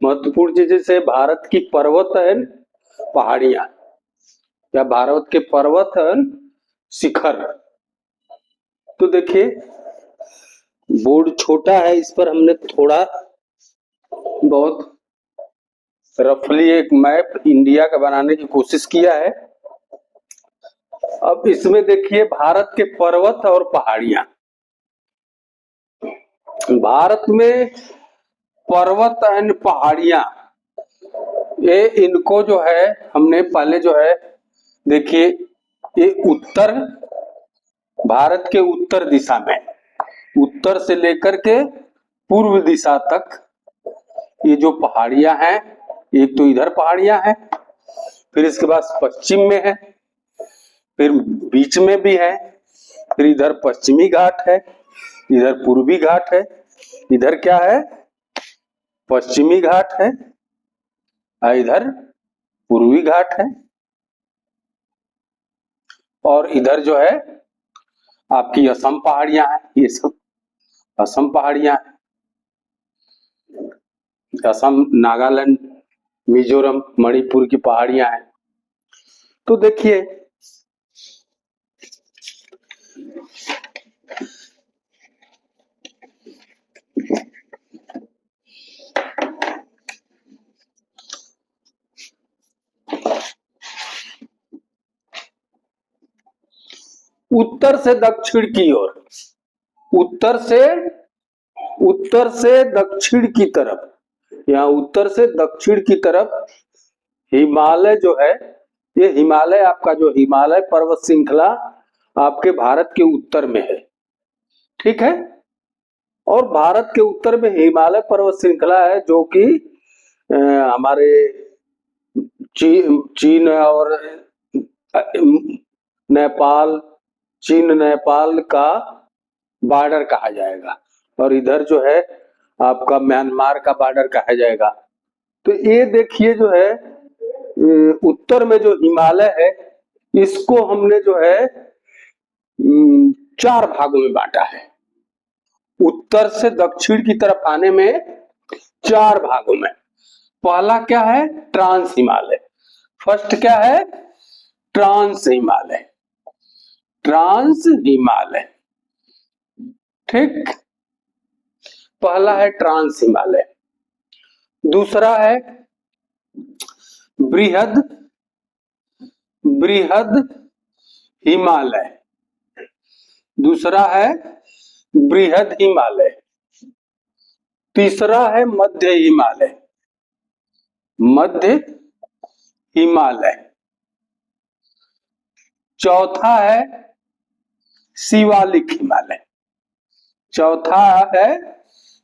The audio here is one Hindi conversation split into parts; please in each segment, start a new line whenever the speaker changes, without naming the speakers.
महत्वपूर्ण चीज जैसे भारत की पर्वत है पहाड़ियां, या भारत के पर्वत है शिखर। तो देखिए बोर्ड छोटा है, इस पर हमने थोड़ा बहुत रफली एक मैप इंडिया का बनाने की कोशिश किया है। अब इसमें देखिए भारत के पर्वत और पहाड़ियां। भारत में पर्वत एंड पहाड़ियां, ये इनको जो है हमने पहले जो है देखिए ये उत्तर, भारत के उत्तर दिशा में, उत्तर से लेकर के पूर्व दिशा तक ये जो पहाड़ियां हैं, एक तो इधर पहाड़ियां हैं, फिर इसके बाद पश्चिम में है, फिर बीच में भी है, फिर इधर पश्चिमी घाट है, इधर पूर्वी घाट है, इधर क्या है पश्चिमी घाट है, और इधर पूर्वी घाट है, और इधर जो है आपकी असम पहाड़ियां हैं। ये सब असम पहाड़ियां हैं, असम, नागालैंड, मिजोरम, मणिपुर की पहाड़ियां हैं। तो देखिए उत्तर से दक्षिण की ओर, उत्तर से दक्षिण की तरफ, यहाँ उत्तर से दक्षिण की तरफ हिमालय जो है, ये हिमालय आपका जो हिमालय पर्वत श्रृंखला आपके भारत के उत्तर में है, ठीक है। और भारत के उत्तर में हिमालय पर्वत श्रृंखला है जो कि हमारे चीन और नेपाल, चीन नेपाल का बॉर्डर कहा जाएगा, और इधर जो है आपका म्यांमार का बॉर्डर कहा जाएगा। तो ये देखिए जो है उत्तर में जो हिमालय है इसको हमने जो है 4 भागों में बांटा है। उत्तर से दक्षिण की तरफ आने में 4 भागों में। पहला क्या है ट्रांस हिमालय, फर्स्ट क्या है ट्रांस हिमालय, ट्रांस हिमालय, ठीक, पहला है ट्रांस हिमालय। दूसरा है बृहद हिमालय, दूसरा है बृहद हिमालय। तीसरा है मध्य हिमालय, मध्य हिमालय। चौथा है शिवालिक हिमालय, चौथा है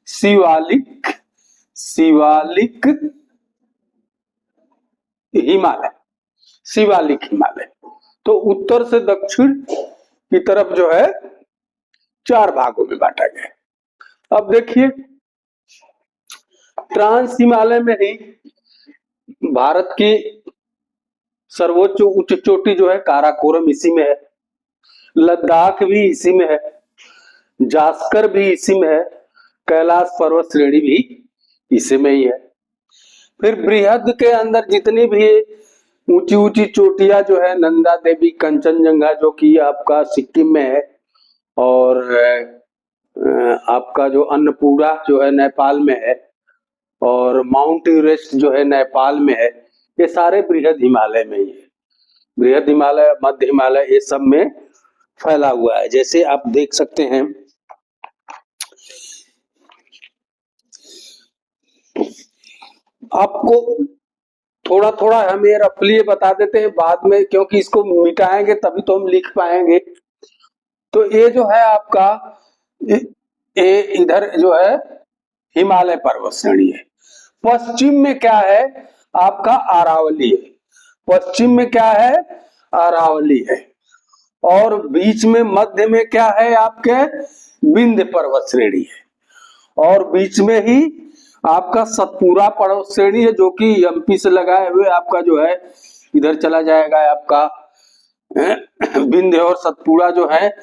शिवालिक हिमालय, शिवालिक हिमालय। तो उत्तर से दक्षिण की तरफ जो है 4 भागों में बांटा गया। अब देखिए ट्रांस हिमालय में ही भारत की सर्वोच्च उच्च चोटी जो है काराकोरम इसी में है, लद्दाख भी इसी में है, जास्कर भी इसी में है, कैलाश पर्वत श्रेणी भी इसी में ही है। फिर बृहद के अंदर जितनी भी ऊंची ऊंची चोटियां जो है नंदा देवी, कंचनजंगा जो कि आपका सिक्किम में है, और आपका जो अन्नपूर्णा जो है नेपाल में है, और माउंट एवरेस्ट जो है नेपाल में है, ये सारे बृहद हिमालय में ही है। बृहद हिमालय, मध्य हिमालय, ये सब में फैला हुआ है। जैसे आप देख सकते हैं आपको थोड़ा थोड़ा हम ये रफली बता देते हैं बाद में, क्योंकि इसको मिटाएंगे तभी तो हम लिख पाएंगे। तो ये जो है आपका ये इधर जो है हिमालय पर्वत श्रेणी है। पश्चिम में क्या है आपका अरावली है, पश्चिम में क्या है अरावली है, और बीच में मध्य में क्या है आपके विंध्य पर्वत श्रेणी है, और बीच में ही आपका सतपुरा पर्वत श्रेणी है जो कि एमपी से लगाए हुए आपका जो है इधर चला जाएगा आपका विंध्य, और सतपुरा जो है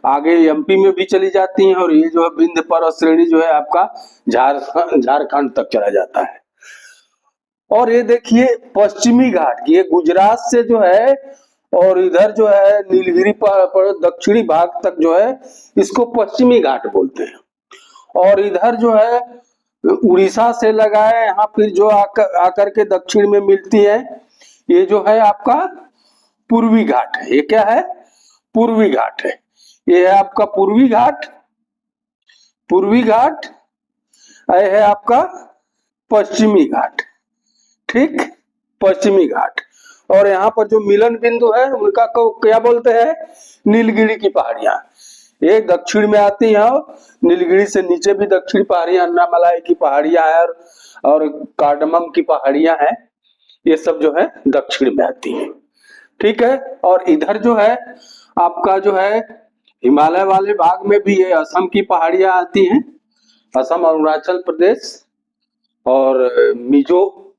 आगे एमपी में भी चली जाती हैं, और ये जो है विंध्य पर्वत श्रेणी जो है आपका झारखंड तक चला जाता है। और ये देखिए पश्चिमी घाट, ये गुजरात से जो है और इधर जो है नीलगिरी पर दक्षिणी भाग तक जो है इसको पश्चिमी घाट बोलते हैं। और इधर जो है उड़ीसा से लगा है यहाँ, फिर जो आकर के दक्षिण में मिलती है, ये जो है आपका पूर्वी घाट है। ये क्या है? पूर्वी घाट है। ये है आपका पूर्वी घाट। पूर्वी घाट ये है आपका पश्चिमी घाट। ठीक, पश्चिमी घाट। और यहाँ पर जो मिलन बिंदु है उनका क्या बोलते हैं? नीलगिरी की पहाड़ियां। एक दक्षिण में आती है, नीलगिरी से नीचे भी दक्षिण पहाड़ियां, अन्नामलाई की पहाड़ियां है और कार्डमम की पहाड़ियां हैं। ये सब जो है दक्षिण में आती है। ठीक है। और इधर जो है आपका जो है हिमालय वाले भाग में भी ये असम की पहाड़ियां आती हैं। असम, अरुणाचल प्रदेश और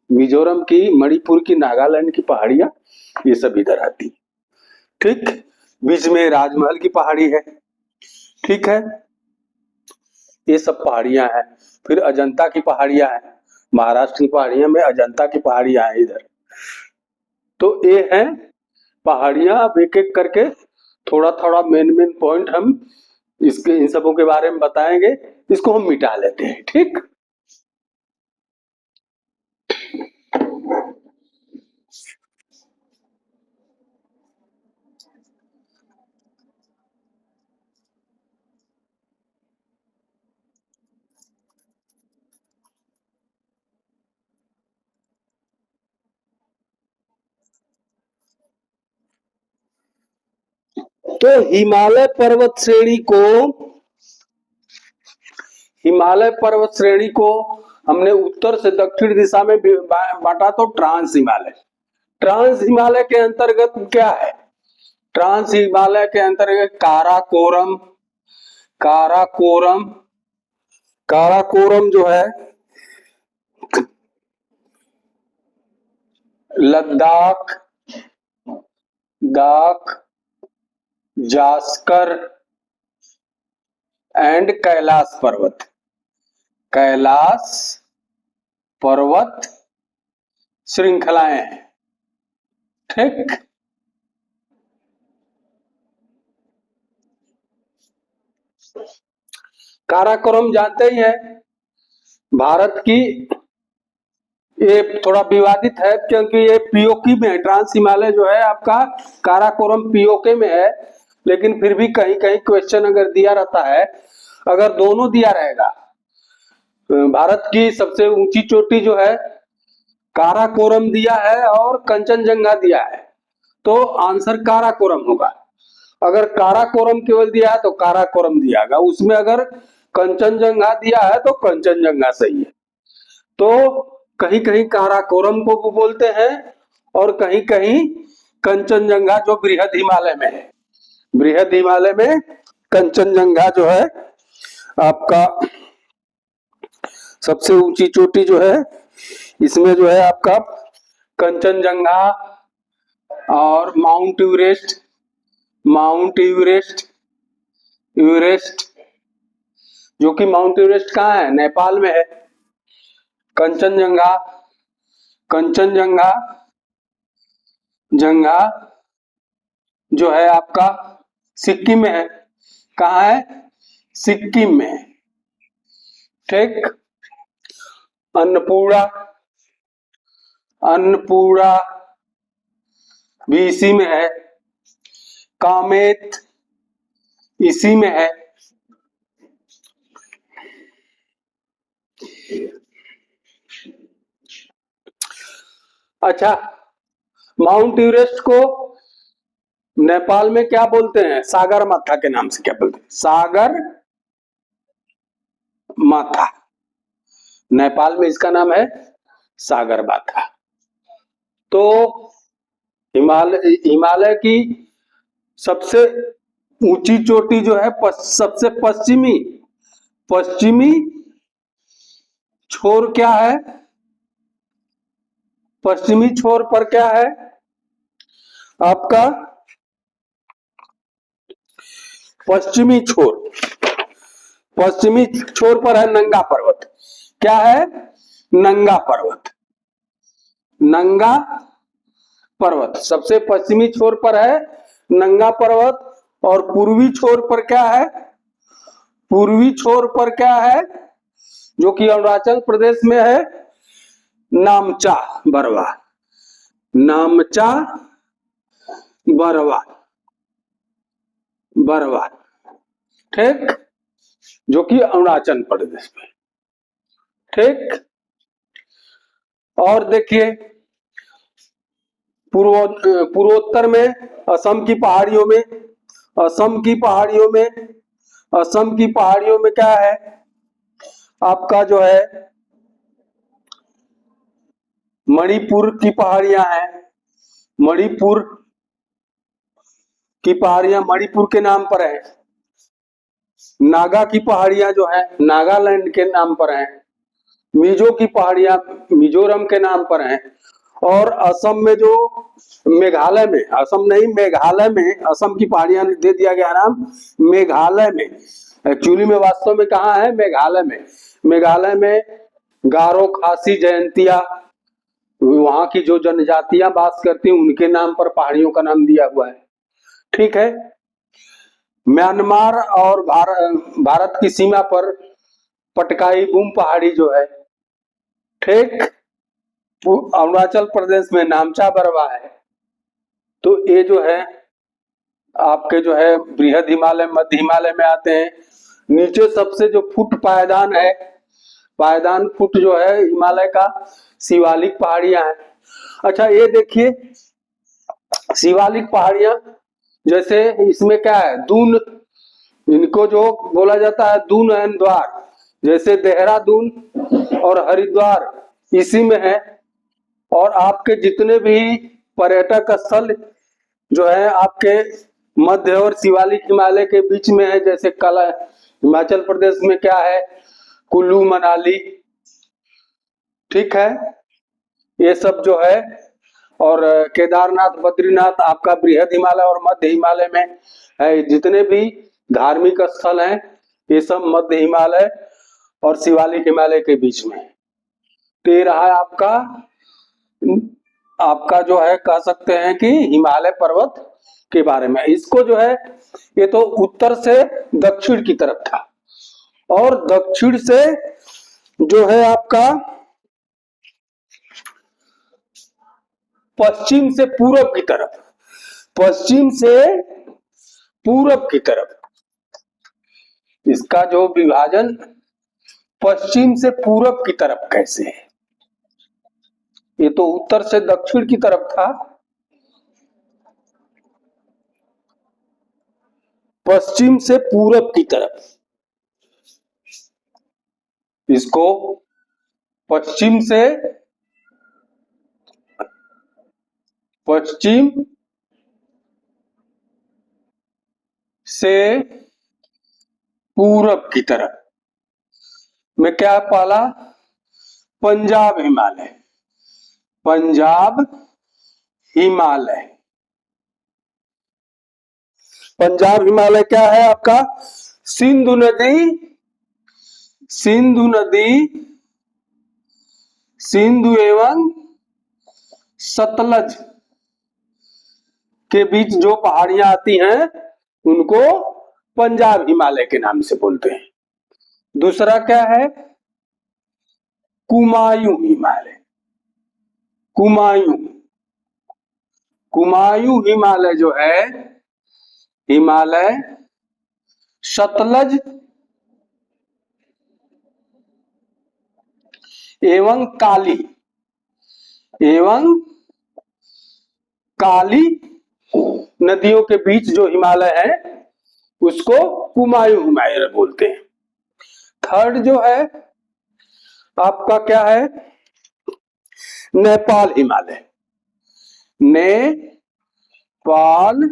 मिजोरम की, मणिपुर की, नागालैंड की पहाड़ियां, ये सब इधर आती। ठीक, बीच में राजमहल की पहाड़ी है। ठीक है, ये सब पहाड़ियां हैं। फिर अजंता की पहाड़ियां हैं, महाराष्ट्र की पहाड़ियां में अजंता की पहाड़ियां हैं इधर। तो ये है पहाड़ियां। अब एक एक करके थोड़ा थोड़ा मेन पॉइंट हम इसके इन सबों के बारे में बताएंगे। इसको हम मिटा लेते हैं। ठीक, तो हिमालय पर्वत श्रेणी को हमने उत्तर से दक्षिण दिशा में बांटा। तो ट्रांस हिमालय के अंतर्गत क्या है? ट्रांस हिमालय के अंतर्गत काराकोरम। काराकोरम काराकोरम जो है लद्दाख, दाख, जास्कर एंड कैलाश पर्वत। कैलाश पर्वत श्रृंखलाएं हैं। ठीक, काराकोरम जानते ही है, भारत की, ये थोड़ा विवादित है क्योंकि ये पीओके में है। ट्रांस हिमालय जो है आपका काराकोरम पीओके में है, लेकिन फिर भी कहीं कहीं क्वेश्चन अगर दिया रहता है, अगर दोनों दिया रहेगा, भारत की सबसे ऊंची चोटी जो है काराकोरम दिया है और कंचनजंगा दिया है, तो आंसर काराकोरम होगा। अगर काराकोरम केवल दिया है तो काराकोरम दिया होगा। उसमें अगर कंचनजंगा दिया है तो कंचनजंगा सही है। तो कहीं कहीं काराकोरम को बोलते हैं और कहीं कहीं कंचनजंगा, जो बृहद हिमालय में है। बृहद हिमालय में कंचनजंगा जो है आपका सबसे ऊंची चोटी जो है, इसमें जो है आपका कंचनजंगा और माउंट एवरेस्ट, जो कि माउंट एवरेस्ट कहाँ है? नेपाल में है। कंचनजंगा जो है आपका सिक्किम में है। कहाँ है? सिक्किम में। ठीक, अन्नपूर्णा भी इसी में है। कामेत इसी में है। अच्छा, माउंट एवरेस्ट को नेपाल में क्या बोलते हैं? सागर माथा के नाम से क्या बोलते हैं? सागर माथा। नेपाल में इसका नाम है सागर माथा। तो हिमालय की सबसे ऊंची चोटी जो है सबसे पश्चिमी छोर क्या है? पश्चिमी छोर पर क्या है आपका? पश्चिमी छोर पर है नंगा पर्वत। क्या है? नंगा पर्वत। नंगा पर्वत, सबसे पश्चिमी छोर पर है नंगा पर्वत, और पूर्वी छोर पर क्या है, पूर्वी छोर पर क्या है, जो कि अरुणाचल प्रदेश में है, नामचा बरवा, नामचा बरवा, बरवा, ठीक, जो कि अरुणाचल प्रदेश में, ठीक। और देखिए पूर्वोत्तर में असम की पहाड़ियों में, असम की पहाड़ियों में, असम की पहाड़ियों में क्या है आपका जो है मणिपुर की पहाड़ियां हैं, मणिपुर की पहाड़ियां मणिपुर के नाम पर है, नागा की पहाड़ियां जो है नागालैंड के नाम पर हैं, मिजो की पहाड़ियां मिजोरम के नाम पर हैं, और असम में जो मेघालय में, असम नहीं मेघालय में, असम की पहाड़ियां दे दिया गया नाम मेघालय में, एक्चुअली में वास्तव में कहाँ है, मेघालय में, मेघालय में गारो खासी जयंतिया, वहां की जो जनजातियां बास करती हैं उनके नाम पर पहाड़ियों का नाम दिया हुआ है, ठीक है। म्यांमार और भारत की सीमा पर पटकाई बुम पहाड़ी जो है, ठीक, अरुणाचल प्रदेश में नामचा बरवा है। तो ये जो है आपके जो है बृहद हिमालय मध्य हिमालय में आते हैं। नीचे सबसे जो फुट पायदान है, पायदान फुट जो है हिमालय का, शिवालिक पहाड़ियां हैं। अच्छा ये देखिए शिवालिक पहाड़ियां, जैसे इसमें क्या है दून, इनको जो बोला जाता है दून एन द्वार, जैसे देहरादून और हरिद्वार इसी में है, और आपके जितने भी पर्यटक स्थल जो है आपके मध्य और शिवालिक हिमालय के बीच में है, जैसे कला हिमाचल प्रदेश में क्या है कुल्लू मनाली, ठीक है, ये सब जो है, और केदारनाथ बद्रीनाथ आपका बृहद हिमालय और मध्य हिमालय में है। जितने भी धार्मिक स्थल हैं ये सब मध्य हिमालय और शिवालिक हिमालय के बीच में। तो ये रहा आपका आपका जो है कह सकते हैं कि हिमालय पर्वत के बारे में। इसको जो है ये तो उत्तर से दक्षिण की तरफ था, और दक्षिण से जो है आपका पश्चिम से पूरब की तरफ, पश्चिम से पूरब की तरफ, इसका जो विभाजन पश्चिम से पूरब की तरफ कैसे है, ये तो उत्तर से दक्षिण की तरफ था, पश्चिम से पूरब की तरफ, इसको पश्चिम से पूरब की तरफ में क्या पाला, पंजाब हिमालय, पंजाब हिमालय, पंजाब हिमालय क्या है आपका सिंधु नदी, सिंधु नदी, सिंधु एवं सतलज के बीच जो पहाड़ियां आती हैं उनको पंजाब हिमालय के नाम से बोलते हैं। दूसरा क्या है कुमायूं हिमालय, कुमायूं, कुमायूं हिमालय जो है हिमालय सतलज एवं काली, एवं काली नदियों के बीच जो हिमालय है उसको कुमायूं हिमालय बोलते हैं। थर्ड जो है आपका क्या है नेपाल हिमालय, नेपाल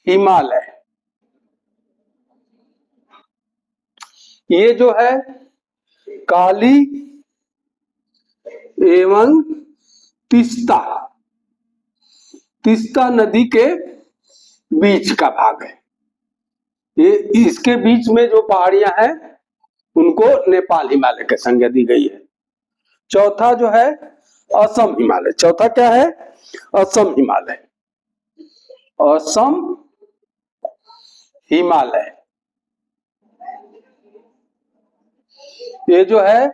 हिमालय, ये जो है काली एवं तीस्ता, तीस्ता नदी के बीच का भाग है, ये इसके बीच में जो पहाड़ियां हैं उनको नेपाल हिमालय की संज्ञा दी गई है। चौथा जो है असम हिमालय। चौथा क्या है? असम हिमालय। असम हिमालय। ये जो है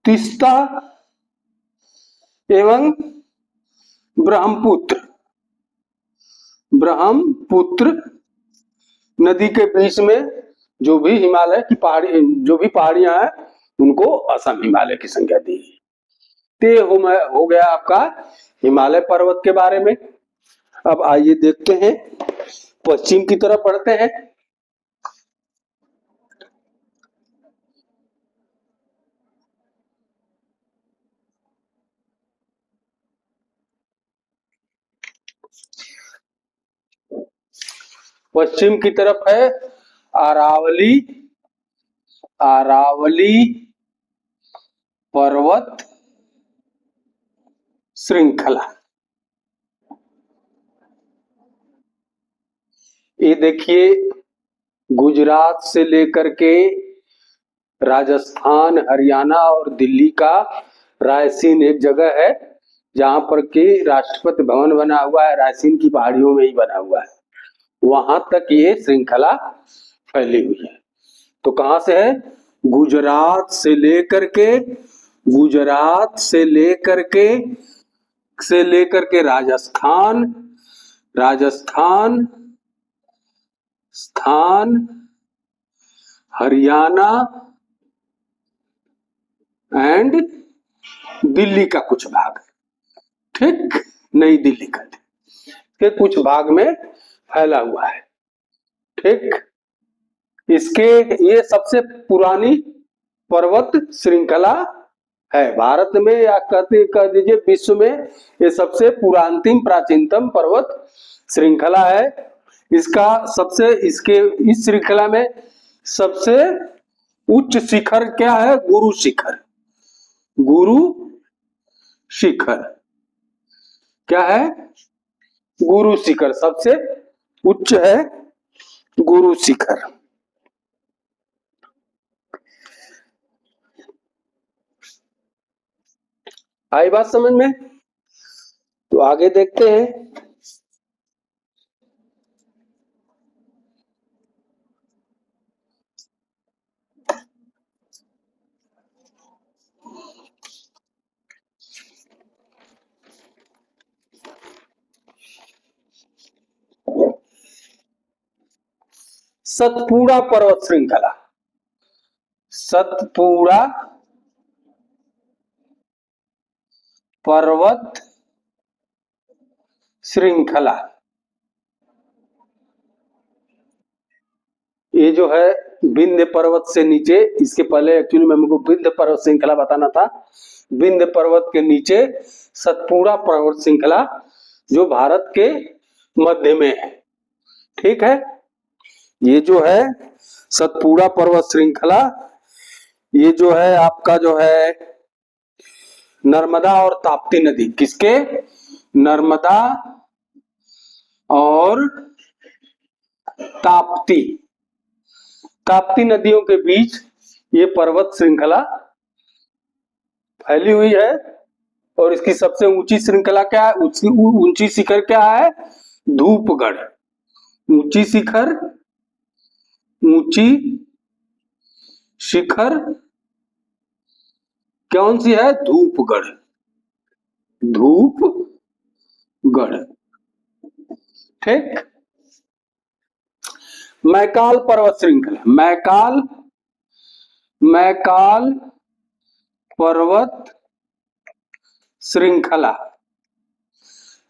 तीस्ता एवं ब्रह्मपुत्र, ब्रह्मपुत्र नदी के बीच में जो भी हिमालय की पहाड़ी, जो भी पहाड़ियां हैं, उनको असम हिमालय की संज्ञा दी। ते हो गया आपका हिमालय पर्वत के बारे में। अब आइए देखते हैं, पश्चिम की तरफ बढ़ते हैं। पश्चिम की तरफ है अरावली, अरावली पर्वत श्रृंखला। ये देखिए गुजरात से लेकर के राजस्थान, हरियाणा और दिल्ली का रायसीन एक जगह है जहां पर कि राष्ट्रपति भवन बना हुआ है, रायसीन की पहाड़ियों में ही बना हुआ है। वहां तक ये श्रृंखला फैली हुई है। तो कहां से है? गुजरात से लेकर के, गुजरात से लेकर के राजस्थान, राजस्थान स्थान, हरियाणा एंड दिल्ली का कुछ भाग, ठीक, नई दिल्ली का के कुछ भाग में फैला हुआ है, ठीक। इसके ये सबसे पुरानी पर्वत श्रृंखला है भारत में, या कह दीजिए विश्व में ये सबसे पुरातन प्राचीनतम पर्वत श्रृंखला है। इसका सबसे, इसके इस श्रृंखला में सबसे उच्च शिखर क्या है? गुरु शिखर। गुरु शिखर क्या है? गुरु शिखर सबसे उच्च है, गुरु शिखर। आई बात समझ में? तो आगे देखते हैं। सतपुड़ा पर्वत श्रृंखला, सतपुड़ा पर्वत श्रृंखला। ये जो है विंध्य पर्वत से नीचे, इसके पहले एक्चुअली मैं हमको विंध्य पर्वत श्रृंखला बताना था। विंध्य पर्वत के नीचे सतपुड़ा पर्वत श्रृंखला जो भारत के मध्य में है, ठीक है। ये जो है सतपुड़ा पर्वत श्रृंखला, ये जो है आपका जो है नर्मदा और ताप्ती नदी, किसके? नर्मदा और ताप्ती, ताप्ती नदियों के बीच ये पर्वत श्रृंखला फैली हुई है। और इसकी सबसे ऊंची श्रृंखला क्या है? ऊंची शिखर क्या है? धूपगढ़। ऊंची शिखर, ऊंची शिखर कौन सी है? धूपगढ़, धूपगढ़, ठीक। मैकाल पर्वत श्रृंखला, मैकाल, मैकाल पर्वत श्रृंखला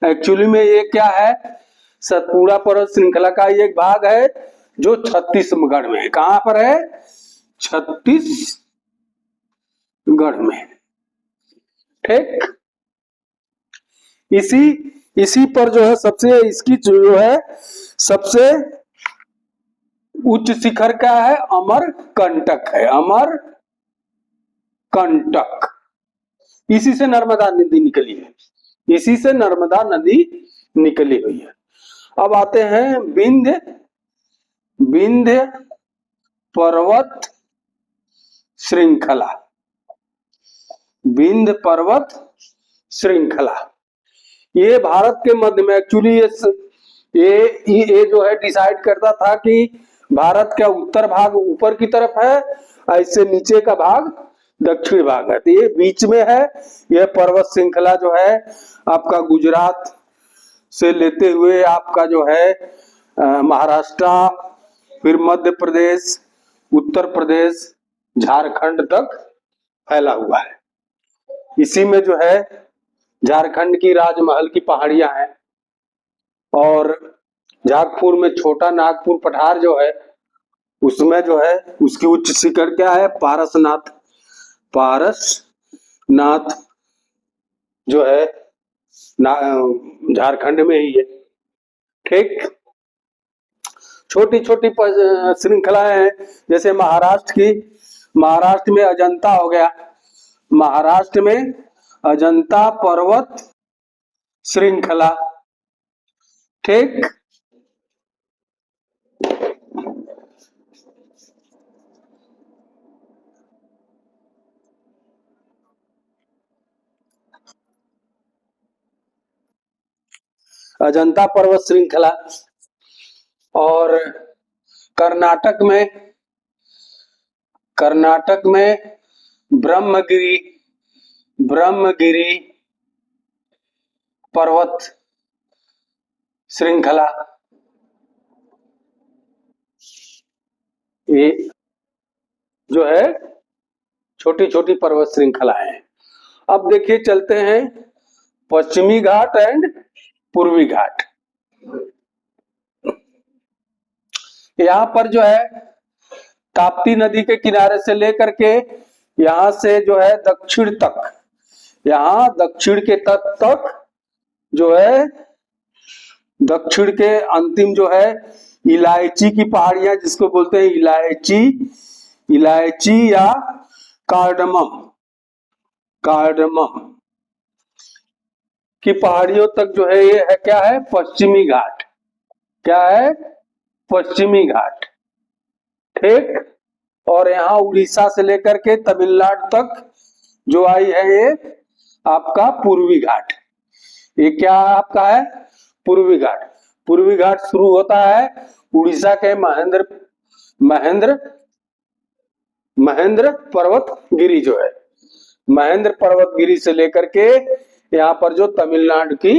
एक्चुअली में ये क्या है? सतपुड़ा पर्वत श्रृंखला का ये एक भाग है जो छत्तीसगढ़ में है। कहां पर है? छत्तीसगढ़ में, ठीक। इसी पर जो है सबसे, इसकी जो है सबसे उच्च शिखर क्या है? अमरकंटक है, अमरकंटक। इसी से नर्मदा नदी निकली है, इसी से नर्मदा नदी निकली हुई है। अब आते हैं विंध्य, विंध्य पर्वत श्रृंखला, विंध्य पर्वत श्रृंखला। ये भारत के मध्य में एक्चुअली ये जो है डिसाइड करता था कि भारत का उत्तर भाग ऊपर की तरफ है, ऐसे नीचे का भाग दक्षिण भाग है, तो ये बीच में है। यह पर्वत श्रृंखला जो है आपका गुजरात से लेते हुए आपका जो है महाराष्ट्र, फिर मध्य प्रदेश, उत्तर प्रदेश, झारखंड तक फैला हुआ है। इसी में जो है झारखंड की राजमहल की पहाड़ियां हैं, और झारखंड में छोटा नागपुर पठार जो है उसमें जो है उसकी उच्च शिखर क्या है, पारसनाथ। पारसनाथ जो है झारखंड में ही है। ठीक, छोटी छोटी श्रृंखलाएं हैं, जैसे महाराष्ट्र में अजंता हो गया, महाराष्ट्र में अजंता पर्वत श्रृंखला। ठीक, अजंता पर्वत श्रृंखला। और कर्नाटक में ब्रह्मगिरी पर्वत श्रृंखला। ये जो है छोटी छोटी पर्वत श्रृंखलाएं हैं। अब देखिए चलते हैं पश्चिमी घाट एंड पूर्वी घाट। यहाँ पर जो है ताप्ती नदी के किनारे से लेकर के यहाँ से जो है दक्षिण तक, यहाँ दक्षिण के तट तक जो है, दक्षिण के अंतिम जो है इलायची की पहाड़ियां, जिसको बोलते हैं इलायची या कार्डमम की पहाड़ियों तक जो है ये है क्या है, पश्चिमी घाट। क्या है, पश्चिमी घाट। ठीक, और यहाँ उड़ीसा से लेकर के तमिलनाडु तक जो आई है ये आपका पूर्वी घाट। ये क्या आपका है, पूर्वी घाट। पूर्वी घाट शुरू होता है उड़ीसा के महेंद्र पर्वत गिरी जो है, महेंद्र पर्वत गिरी से लेकर के यहाँ पर जो तमिलनाडु की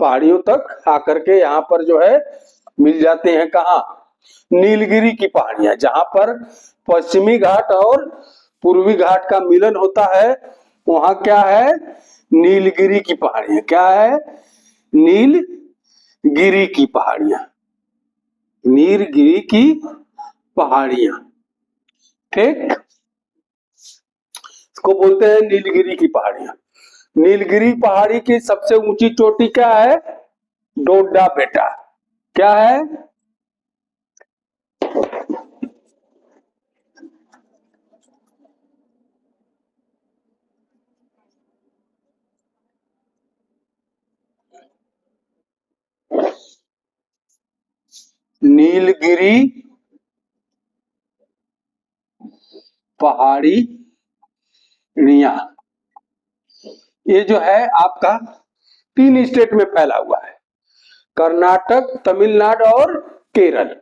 पहाड़ियों तक आकर के यहाँ पर जो है मिल जाते हैं। कहाँ, नीलगिरी की पहाड़ियां, जहां पर पश्चिमी घाट और पूर्वी घाट का मिलन होता है, वहां क्या है, नीलगिरी की पहाड़ियां। क्या है, नीलगिरी की पहाड़ियां, नीलगिरी की पहाड़ियां। ठीक, इसको बोलते हैं नीलगिरी की पहाड़ियां। नीलगिरी पहाड़ी की सबसे ऊंची चोटी क्या है, डोडा बेटा। क्या है, नीलगिरी पहाड़ी णिया। ये जो है आपका 3 स्टेट में फैला हुआ है, कर्नाटक, तमिलनाडु और केरल।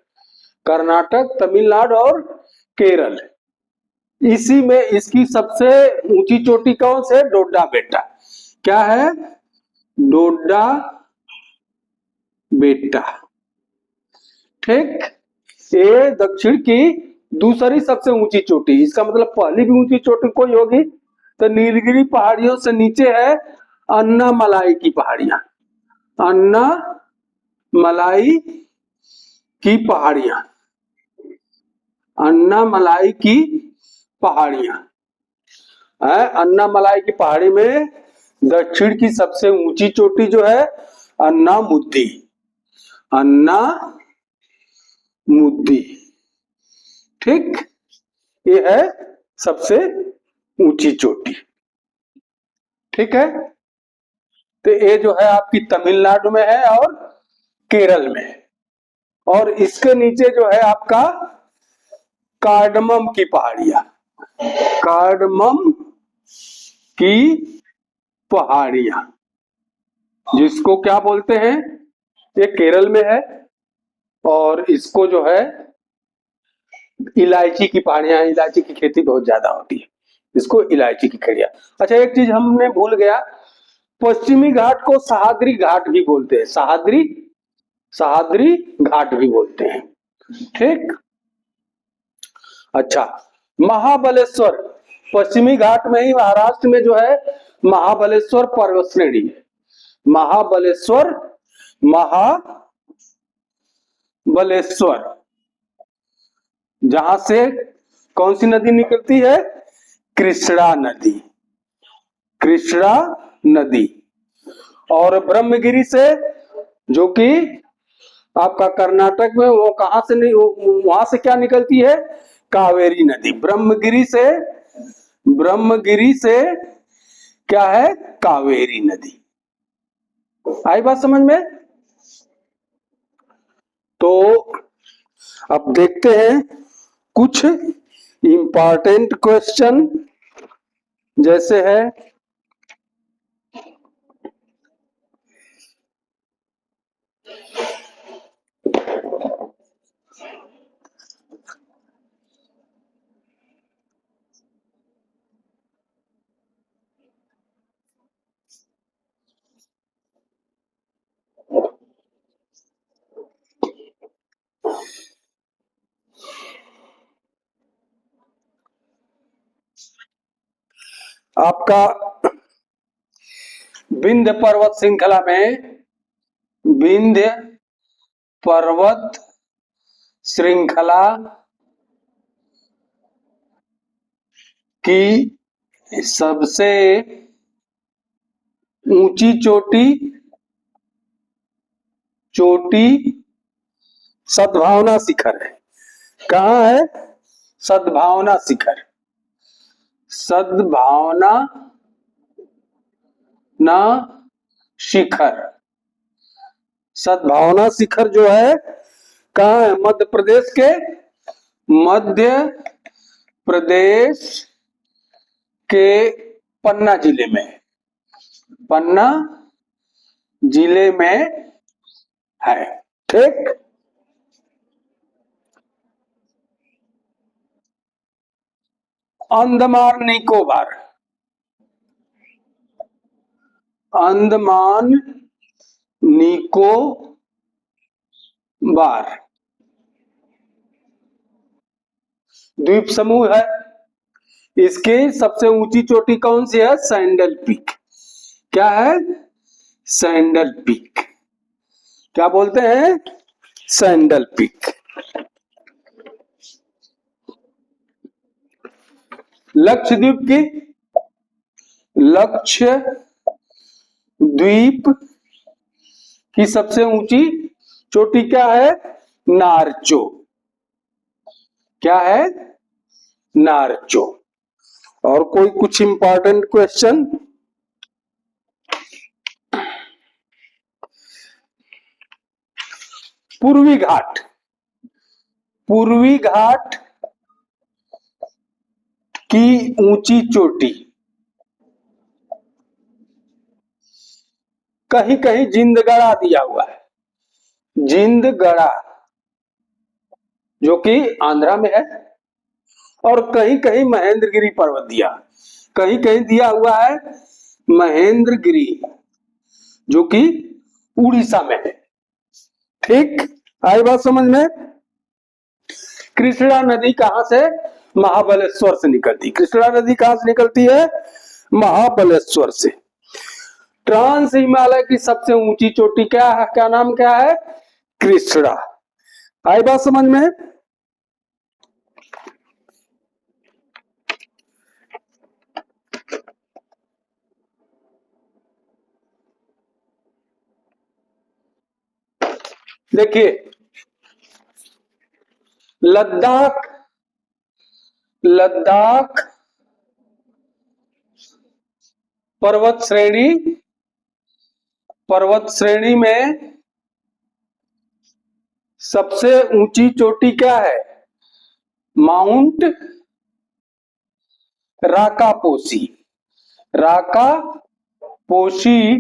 कर्नाटक, तमिलनाडु और केरल। इसी में इसकी सबसे ऊंची चोटी कौन से, डोडा बेटा। क्या है, डोडा बेटा। ठीक, ये दक्षिण की दूसरी सबसे ऊंची चोटी। इसका मतलब पहली भी ऊंची चोटी कोई होगी तो नीलगिरी पहाड़ियों से नीचे है अन्नामलाई की पहाड़ियां। अन्नामलाई की पहाड़ियां, अन्नामलाई की पहाड़ियां है। अन्नामलाई की पहाड़ी में दक्षिण की सबसे ऊंची चोटी जो है अन्नामुद्दी। अन्नामुद्दी। ठीक, ये है सबसे ऊंची चोटी। ठीक है, तो ये जो है आपकी तमिलनाडु में है और केरल में है। और इसके नीचे जो है आपका कार्डमम की पहाड़ियां, कार्डमम की पहाड़ियां, जिसको क्या बोलते हैं, ये केरल में है और इसको जो है इलायची की पहाड़ियां, इलायची की खेती बहुत ज्यादा होती है, इसको इलायची की खेड़िया। अच्छा, एक चीज हमने भूल गया, पश्चिमी घाट को सहाद्री घाट भी बोलते हैं, सहाद्री सहाद्री घाट भी बोलते हैं। ठीक। अच्छा, महाबलेश्वर, पश्चिमी घाट में ही महाराष्ट्र में जो है महाबलेश्वर पर्वत श्रेणी है। महाबलेश्वर, महाबलेश्वर, जहां से कौन सी नदी निकलती है, कृष्णा नदी, कृष्णा नदी। और ब्रह्मगिरी से, जो कि आपका कर्नाटक में, वो कहां से नहीं, वहां से क्या निकलती है, कावेरी नदी। ब्रह्मगिरी से क्या है, कावेरी नदी। आई बात समझ में? तो अब देखते हैं कुछ इंपॉर्टेंट क्वेश्चन, जैसे है आपका विंध्य पर्वत श्रृंखला में, विंध्य पर्वत श्रृंखला की सबसे ऊंची चोटी सद्भावना शिखर है। कहाँ है, सद्भावना शिखर, सद्भावना ना शिखर, सद्भावना शिखर जो है कहाँ है, मध्य प्रदेश के, मध्य प्रदेश के पन्ना जिले में, पन्ना जिले में है। ठीक। अंडमान निकोबार, अंडमान निकोबार द्वीप समूह है। इसकी सबसे ऊंची चोटी कौन सी है, सैंडल पीक। क्या है, सैंडल पीक, क्या बोलते हैं, सैंडल पीक। लक्षद्वीप की, लक्षद्वीप की सबसे ऊंची चोटी क्या है, नारचो, क्या है, नारचो। और कोई कुछ इंपॉर्टेंट क्वेश्चन, पूर्वी घाट, पूर्वी घाट की ऊंची चोटी, कहीं कहीं जिंदगढ़ा दिया हुआ है, जिंदगढ़ा, जो कि आंध्रा में है। और कहीं कहीं महेंद्रगिरी पर्वत दिया, कहीं कहीं दिया हुआ है महेंद्रगिरी, जो कि उड़ीसा में है। ठीक। आई बात समझ में? कृष्णा नदी कहां से, महाबलेश्वर से निकलती, कृष्णा नदी कहां से निकलती है, महाबलेश्वर से। ट्रांस हिमालय की सबसे ऊंची चोटी क्या है, क्या नाम क्या है, कृष्णा। आई बात समझ में? देखिए, लद्दाख, लद्दाख पर्वत श्रेणी, पर्वत श्रेणी में सबसे ऊंची चोटी क्या है, माउंट राकापोसी, राकापोसी। पोशी,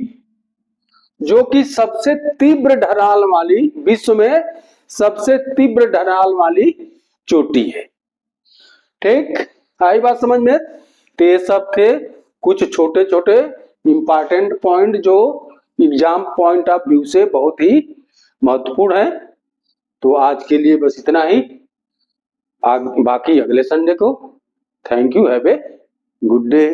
जो कि सबसे तीव्र ढलान वाली, विश्व में सबसे तीव्र ढलान वाली चोटी है। ठीक, आई बात समझ में? तो ये सब थे कुछ छोटे छोटे इंपॉर्टेंट पॉइंट जो एग्जाम पॉइंट ऑफ व्यू से बहुत ही महत्वपूर्ण है। तो आज के लिए बस इतना ही, बाकी अगले संडे को। Thank you, have a good day.